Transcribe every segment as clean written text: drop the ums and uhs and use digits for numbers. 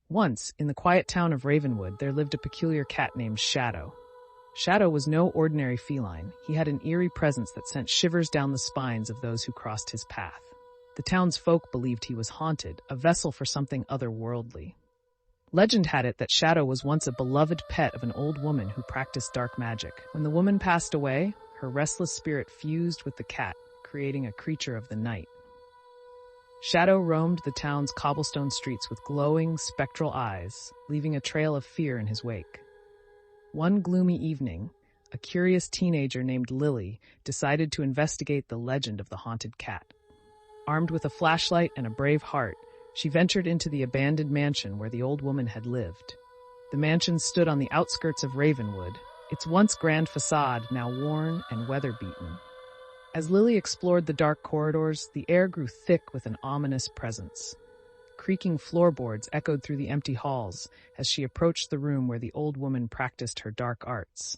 Once, in the quiet town of Ravenwood, there lived a peculiar cat named Shadow. Shadow was no ordinary feline. He had an eerie presence that sent shivers down the spines of those who crossed his path. The town's folk believed he was haunted, a vessel for something otherworldly. Legend had it that Shadow was once a beloved pet of an old woman who practiced dark magic. When the woman passed away, her restless spirit fused with the cat, creating a creature of the night. Shadow roamed the town's cobblestone streets with glowing, spectral eyes, leaving a trail of fear in his wake. One gloomy evening, a curious teenager named Lily decided to investigate the legend of the haunted cat. Armed with a flashlight and a brave heart, she ventured into the abandoned mansion where the old woman had lived. The mansion stood on the outskirts of Ravenwood, its once grand facade now worn and weather-beaten. As Lily explored the dark corridors, the air grew thick with an ominous presence. Creaking floorboards echoed through the empty halls as she approached the room where the old woman practiced her dark arts.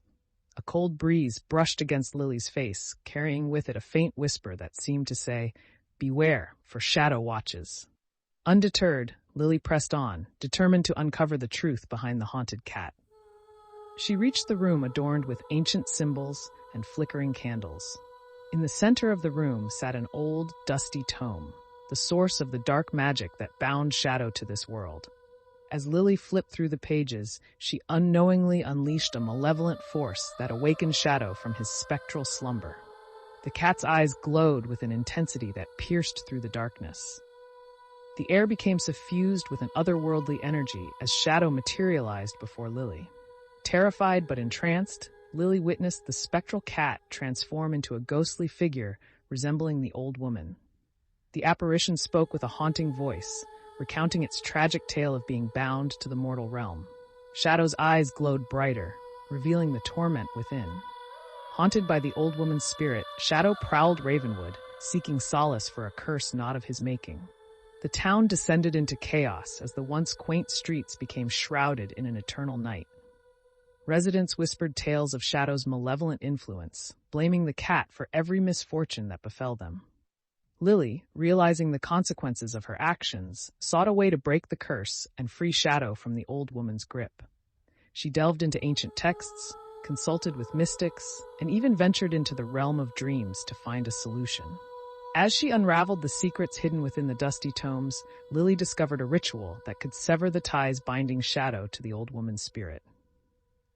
A cold breeze brushed against Lily's face, carrying with it a faint whisper that seemed to say, "Beware, for Shadow watches." Undeterred, Lily pressed on, determined to uncover the truth behind the haunted cat. She reached the room adorned with ancient symbols and flickering candles. In the center of the room sat an old, dusty tome, the source of the dark magic that bound Shadow to this world. As Lily flipped through the pages, she unknowingly unleashed a malevolent force that awakened Shadow from his spectral slumber. The cat's eyes glowed with an intensity that pierced through the darkness. The air became suffused with an otherworldly energy as Shadow materialized before Lily. Terrified but entranced, Lily witnessed the spectral cat transform into a ghostly figure resembling the old woman. The apparition spoke with a haunting voice, recounting its tragic tale of being bound to the mortal realm. Shadow's eyes glowed brighter, revealing the torment within. Haunted by the old woman's spirit, Shadow prowled Ravenwood, seeking solace for a curse not of his making. The town descended into chaos as the once quaint streets became shrouded in an eternal night. Residents whispered tales of Shadow's malevolent influence, blaming the cat for every misfortune that befell them. Lily, realizing the consequences of her actions, sought a way to break the curse and free Shadow from the old woman's grip. She delved into ancient texts, consulted with mystics, and even ventured into the realm of dreams to find a solution. As she unraveled the secrets hidden within the dusty tomes, Lily discovered a ritual that could sever the ties binding Shadow to the old woman's spirit.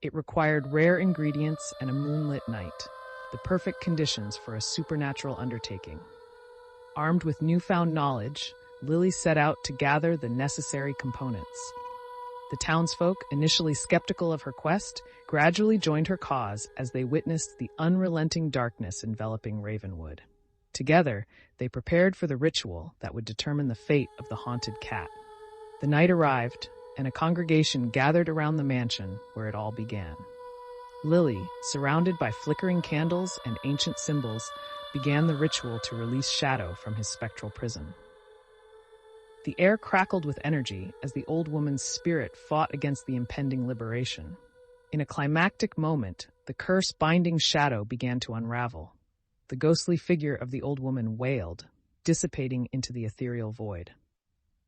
It required rare ingredients and a moonlit night, the perfect conditions for a supernatural undertaking. Armed with newfound knowledge, Lily set out to gather the necessary components. The townsfolk, initially skeptical of her quest, gradually joined her cause as they witnessed the unrelenting darkness enveloping Ravenwood. Together, they prepared for the ritual that would determine the fate of the haunted cat. The night arrived, and a congregation gathered around the mansion where it all began. Lily, surrounded by flickering candles and ancient symbols, began the ritual to release Shadow from his spectral prison. The air crackled with energy as the old woman's spirit fought against the impending liberation. In a climactic moment, the curse binding Shadow began to unravel. The ghostly figure of the old woman wailed, dissipating into the ethereal void.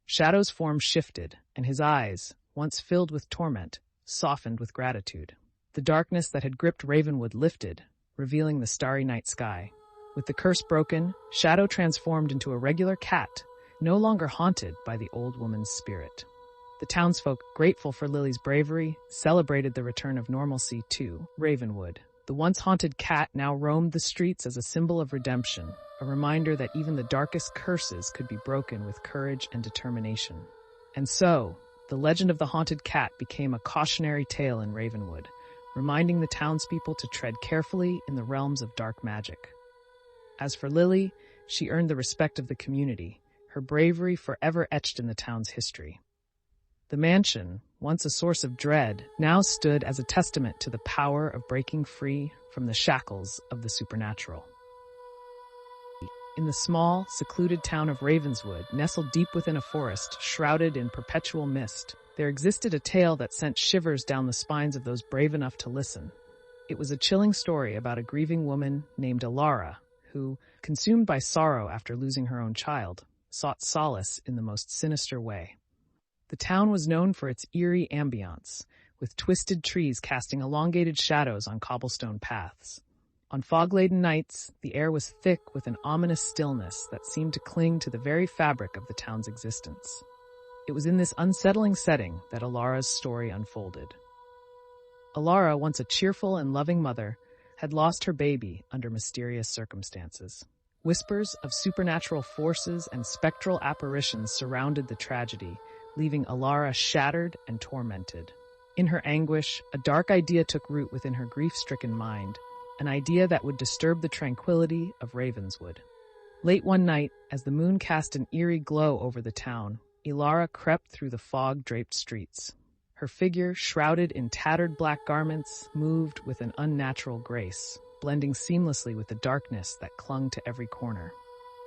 Shadow's form shifted, and his eyes, once filled with torment, softened with gratitude. The darkness that had gripped Ravenwood lifted, revealing the starry night sky. With the curse broken, Shadow transformed into a regular cat, no longer haunted by the old woman's spirit. The townsfolk, grateful for Lily's bravery, celebrated the return of normalcy to Ravenwood. The once haunted cat now roamed the streets as a symbol of redemption, a reminder that even the darkest curses could be broken with courage and determination. And so, the legend of the haunted cat became a cautionary tale in Ravenwood, reminding the townspeople to tread carefully in the realms of dark magic. As for Lily, she earned the respect of the community, her bravery forever etched in the town's history. The mansion, once a source of dread, now stood as a testament to the power of breaking free from the shackles of the supernatural. In the small, secluded town of Ravenswood, nestled deep within a forest, shrouded in perpetual mist, there existed a tale that sent shivers down the spines of those brave enough to listen. It was a chilling story about a grieving woman named Alara, who, consumed by sorrow after losing her own child, sought solace in the most sinister way. The town was known for its eerie ambiance, with twisted trees casting elongated shadows on cobblestone paths. On fog-laden nights, the air was thick with an ominous stillness that seemed to cling to the very fabric of the town's existence. It was in this unsettling setting that Alara's story unfolded. Alara, once a cheerful and loving mother, had lost her baby under mysterious circumstances. Whispers of supernatural forces and spectral apparitions surrounded the tragedy, leaving Alara shattered and tormented. In her anguish, a dark idea took root within her grief-stricken mind, an idea that would disturb the tranquility of Ravenswood. Late one night, as the moon cast an eerie glow over the town, Alara crept through the fog-draped streets. Her figure, shrouded in tattered black garments, moved with an unnatural grace, blending seamlessly with the darkness that clung to every corner.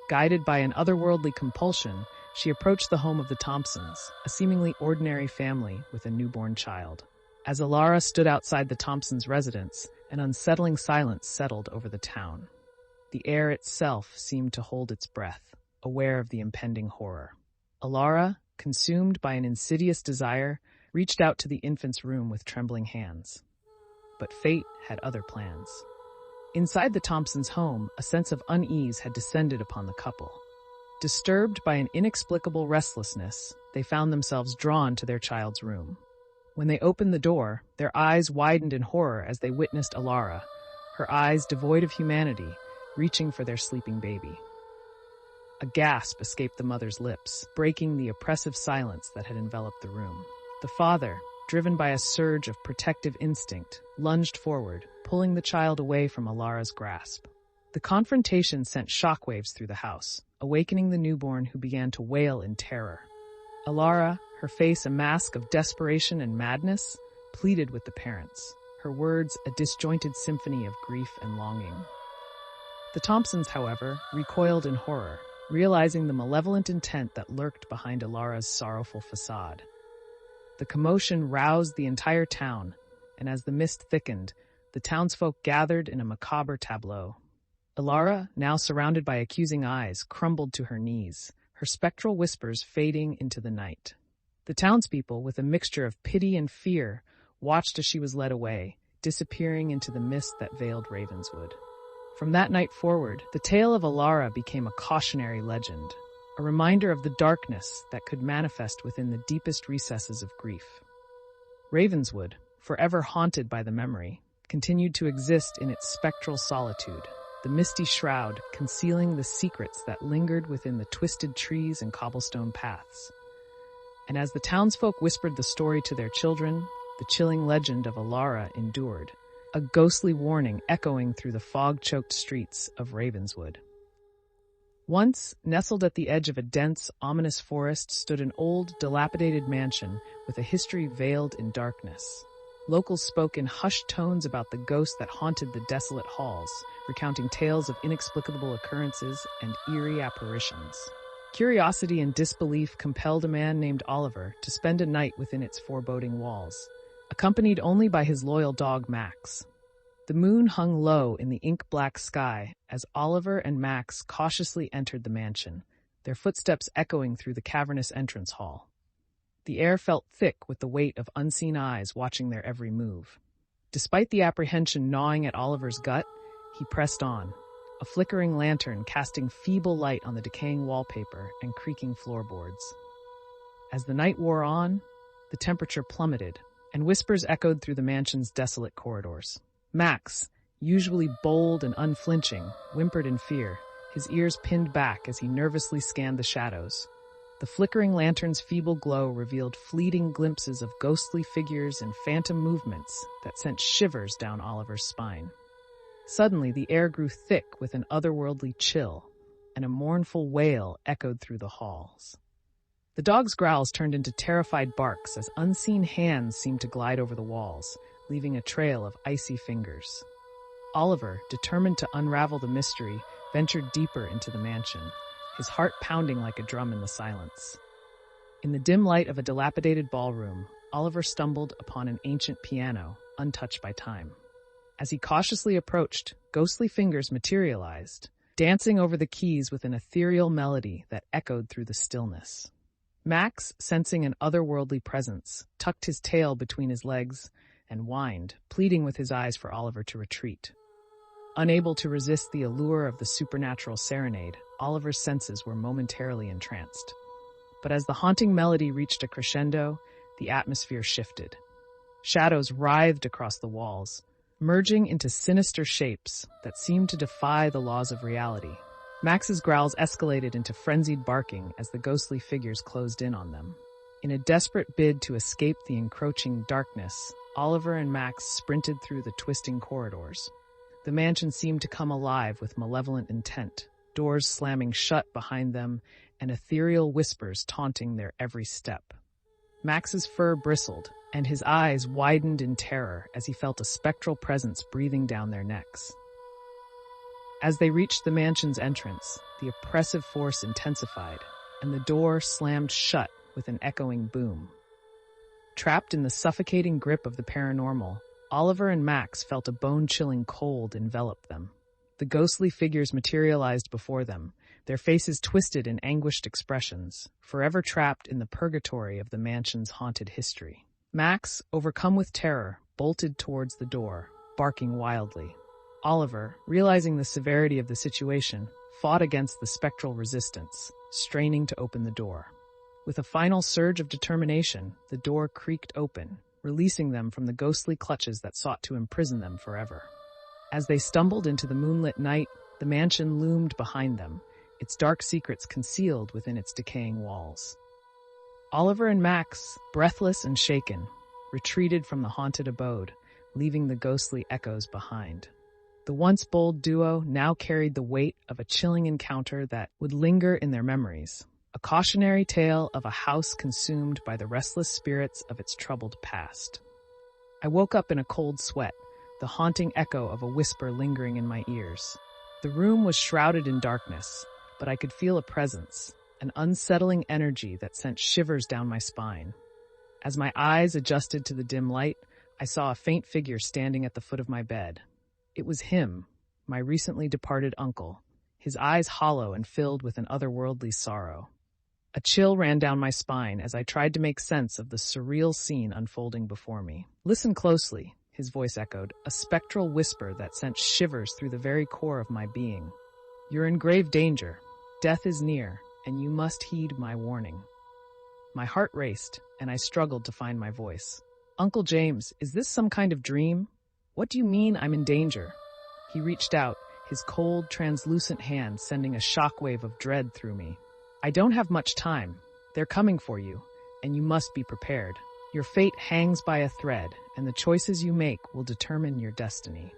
Guided by an otherworldly compulsion, she approached the home of the Thompsons, a seemingly ordinary family with a newborn child. As Alara stood outside the Thompsons' residence, an unsettling silence settled over the town. The air itself seemed to hold its breath, aware of the impending horror. Alara, consumed by an insidious desire, reached out to the infant's room with trembling hands. But fate had other plans. Inside the Thompsons' home, a sense of unease had descended upon the couple. Disturbed by an inexplicable restlessness, they found themselves drawn to their child's room. When they opened the door, their eyes widened in horror as they witnessed Alara, her eyes devoid of humanity, reaching for their sleeping baby. A gasp escaped the mother's lips, breaking the oppressive silence that had enveloped the room. The father, driven by a surge of protective instinct, lunged forward, pulling the child away from Alara's grasp. The confrontation sent shockwaves through the house, awakening the newborn who began to wail in terror. Alara, her face a mask of desperation and madness, pleaded with the parents, her words a disjointed symphony of grief and longing. The Thompsons, however, recoiled in horror, realizing the malevolent intent that lurked behind Alara's sorrowful facade. The commotion roused the entire town, and as the mist thickened, the townsfolk gathered in a macabre tableau. Alara, now surrounded by accusing eyes, crumbled to her knees, her spectral whispers fading into the night. The townspeople, with a mixture of pity and fear, watched as she was led away, disappearing into the mist that veiled Ravenswood. From that night forward, the tale of Alara became a cautionary legend, a reminder of the darkness that could manifest within the deepest recesses of grief. Ravenswood, forever haunted by the memory, continued to exist in its spectral solitude, the misty shroud concealing the secrets that lingered within the twisted trees and cobblestone paths. And as the townsfolk whispered the story to their children, the chilling legend of Alara endured, a ghostly warning echoing through the fog-choked streets of Ravenswood. Once, nestled at the edge of a dense, ominous forest, stood an old, dilapidated mansion with a history veiled in darkness. Locals spoke in hushed tones about the ghost that haunted the desolate halls, recounting tales of inexplicable occurrences and eerie apparitions. Curiosity and disbelief compelled a man named Oliver to spend a night within its foreboding walls, accompanied only by his loyal dog Max. The moon hung low in the ink-black sky as Oliver and Max cautiously entered the mansion, their footsteps echoing through the cavernous entrance hall. The air felt thick with the weight of unseen eyes watching their every move. Despite the apprehension gnawing at Oliver's gut, he pressed on, a flickering lantern casting feeble light on the decaying wallpaper and creaking floorboards. As the night wore on, the temperature plummeted, and whispers echoed through the mansion's desolate corridors. Max, usually bold and unflinching, whimpered in fear, his ears pinned back as he nervously scanned the shadows. The flickering lantern's feeble glow revealed fleeting glimpses of ghostly figures and phantom movements that sent shivers down Oliver's spine. Suddenly, the air grew thick with an otherworldly chill, and a mournful wail echoed through the halls. The dog's growls turned into terrified barks as unseen hands seemed to glide over the walls, leaving a trail of icy fingers. Oliver, determined to unravel the mystery, ventured deeper into the mansion, his heart pounding like a drum in the silence. In the dim light of a dilapidated ballroom, Oliver stumbled upon an ancient piano, untouched by time. As he cautiously approached, ghostly fingers materialized, dancing over the keys with an ethereal melody that echoed through the stillness. Max, sensing an otherworldly presence, tucked his tail between his legs and whined, pleading with his eyes for Oliver to retreat. Unable to resist the allure of the supernatural serenade, Oliver's senses were momentarily entranced. But as the haunting melody reached a crescendo, the atmosphere shifted. Shadows writhed across the walls, merging into sinister shapes that seemed to defy the laws of reality. Max's growls escalated into frenzied barking as the ghostly figures closed in on them. In a desperate bid to escape the encroaching darkness, Oliver and Max sprinted through the twisting corridors. The mansion seemed to come alive with malevolent intent, doors slamming shut behind them and ethereal whispers taunting their every step. Max's fur bristled, and his eyes widened in terror as he felt a spectral presence breathing down their necks. As they reached the mansion's entrance, the oppressive force intensified, and the door slammed shut with an echoing boom. Trapped in the suffocating grip of the paranormal, Oliver and Max felt a bone-chilling cold envelop them. The ghostly figures materialized before them, their faces twisted in anguished expressions, forever trapped in the purgatory of the mansion's haunted history. Max, overcome with terror, bolted towards the door, barking wildly. Oliver, realizing the severity of the situation, fought against the spectral resistance, straining to open the door. With a final surge of determination, the door creaked open, releasing them from the ghostly clutches that sought to imprison them forever. As they stumbled into the moonlit night, the mansion loomed behind them, its dark secrets concealed within its decaying walls. Oliver and Max, breathless and shaken, retreated from the haunted abode, leaving the ghostly echoes behind. The once bold duo now carried the weight of a chilling encounter that would linger in their memories, a cautionary tale of a house consumed by the restless spirits of its troubled past. I woke up in a cold sweat, the haunting echo of a whisper lingering in my ears. The room was shrouded in darkness, but I could feel a presence, an unsettling energy that sent shivers down my spine. As my eyes adjusted to the dim light, I saw a faint figure standing at the foot of my bed. It was him, my recently departed uncle, his eyes hollow and filled with an otherworldly sorrow. A chill ran down my spine as I tried to make sense of the surreal scene unfolding before me. "Listen closely," his voice echoed, a spectral whisper that sent shivers through the very core of my being. "You're in grave danger. Death is near, and you must heed my warning." My heart raced, and I struggled to find my voice. "Uncle James, is this some kind of dream? What do you mean I'm in danger?" He reached out, his cold, translucent hand sending a shockwave of dread through me. "I don't have much time. They're coming for you, and you must be prepared. Your fate hangs by a thread, and the choices you make will determine your destiny."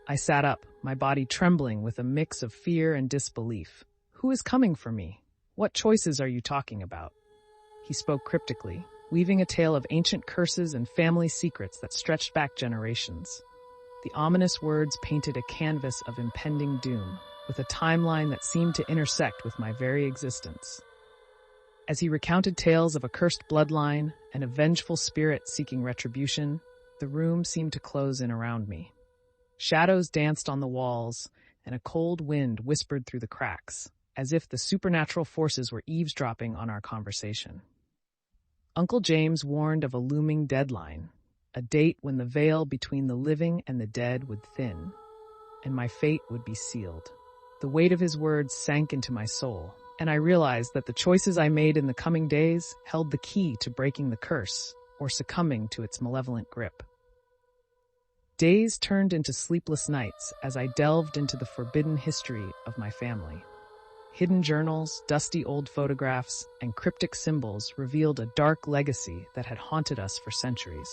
I sat up, my body trembling with a mix of fear and disbelief. "Who is coming for me? What choices are you talking about?" He spoke cryptically, weaving a tale of ancient curses and family secrets that stretched back generations. The ominous words painted a canvas of impending doom, with a timeline that seemed to intersect with my very existence. As he recounted tales of a cursed bloodline and a vengeful spirit seeking retribution, the room seemed to close in around me. Shadows danced on the walls, and a cold wind whispered through the cracks, as if the supernatural forces were eavesdropping on our conversation. Uncle James warned of a looming deadline, a date when the veil between the living and the dead would thin, and my fate would be sealed. The weight of his words sank into my soul, and I realized that the choices I made in the coming days held the key to breaking the curse or succumbing to its malevolent grip. Days turned into sleepless nights as I delved into the forbidden history of my family. Hidden journals, dusty old photographs, and cryptic symbols revealed a dark legacy that had haunted us for centuries.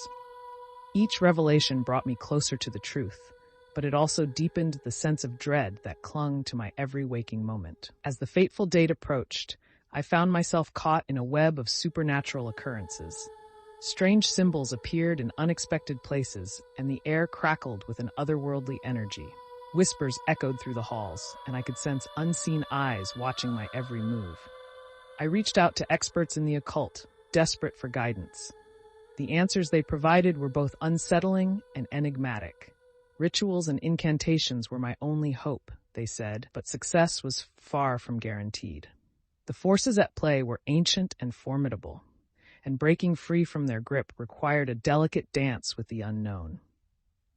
Each revelation brought me closer to the truth, but it also deepened the sense of dread that clung to my every waking moment. As the fateful date approached, I found myself caught in a web of supernatural occurrences. Strange symbols appeared in unexpected places, and the air crackled with an otherworldly energy. Whispers echoed through the halls, and I could sense unseen eyes watching my every move. I reached out to experts in the occult, desperate for guidance. The answers they provided were both unsettling and enigmatic. Rituals and incantations were my only hope, they said, but success was far from guaranteed. The forces at play were ancient and formidable, and breaking free from their grip required a delicate dance with the unknown.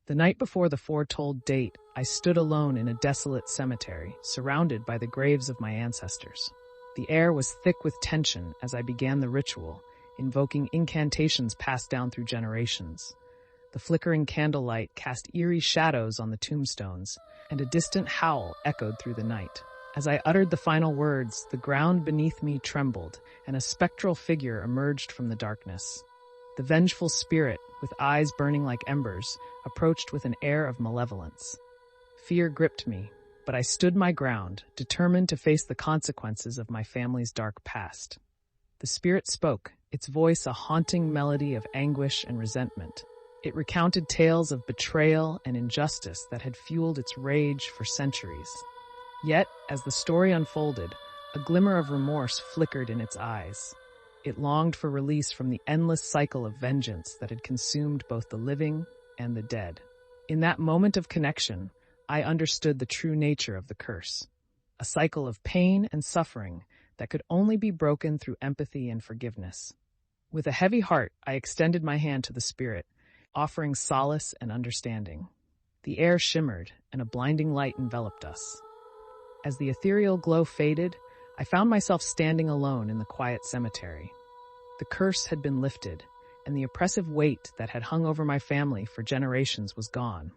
The night before the foretold date, I stood alone in a desolate cemetery, surrounded by the graves of my ancestors. The air was thick with tension as I began the ritual, invoking incantations passed down through generations. The flickering candlelight cast eerie shadows on the tombstones, and a distant howl echoed through the night. As I uttered the final words, the ground beneath me trembled, and a spectral figure emerged from the darkness. The vengeful spirit, with eyes burning like embers, approached with an air of malevolence. Fear gripped me, but I stood my ground, determined to face the consequences of my family's dark past. The spirit spoke, its voice a haunting melody of anguish and resentment. It recounted tales of betrayal and injustice that had fueled its rage for centuries. Yet, as the story unfolded, a glimmer of remorse flickered in its eyes. It longed for release from the endless cycle of vengeance that had consumed both the living and the dead. In that moment of connection, I understood the true nature of the curse, a cycle of pain and suffering that could only be broken through empathy and forgiveness. With a heavy heart, I extended my hand to the spirit, offering solace and understanding. The air shimmered, and a blinding light enveloped us. As the ethereal glow faded, I found myself standing alone in the quiet cemetery. The curse had been lifted, and the oppressive weight that had hung over my family for generations was gone.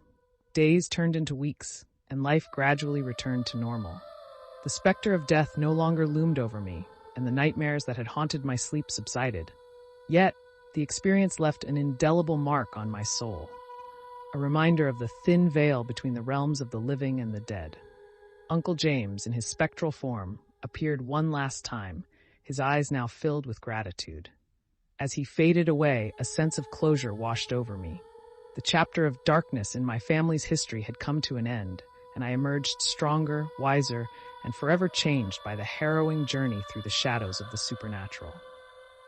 Days turned into weeks, and life gradually returned to normal. The specter of death no longer loomed over me, and the nightmares that had haunted my sleep subsided. Yet, the experience left an indelible mark on my soul, a reminder of the thin veil between the realms of the living and the dead. Uncle James, in his spectral form, appeared one last time, his eyes now filled with gratitude. As he faded away, a sense of closure washed over me. The chapter of darkness in my family's history had come to an end, and I emerged stronger, wiser, and forever changed by the harrowing journey through the shadows of the supernatural.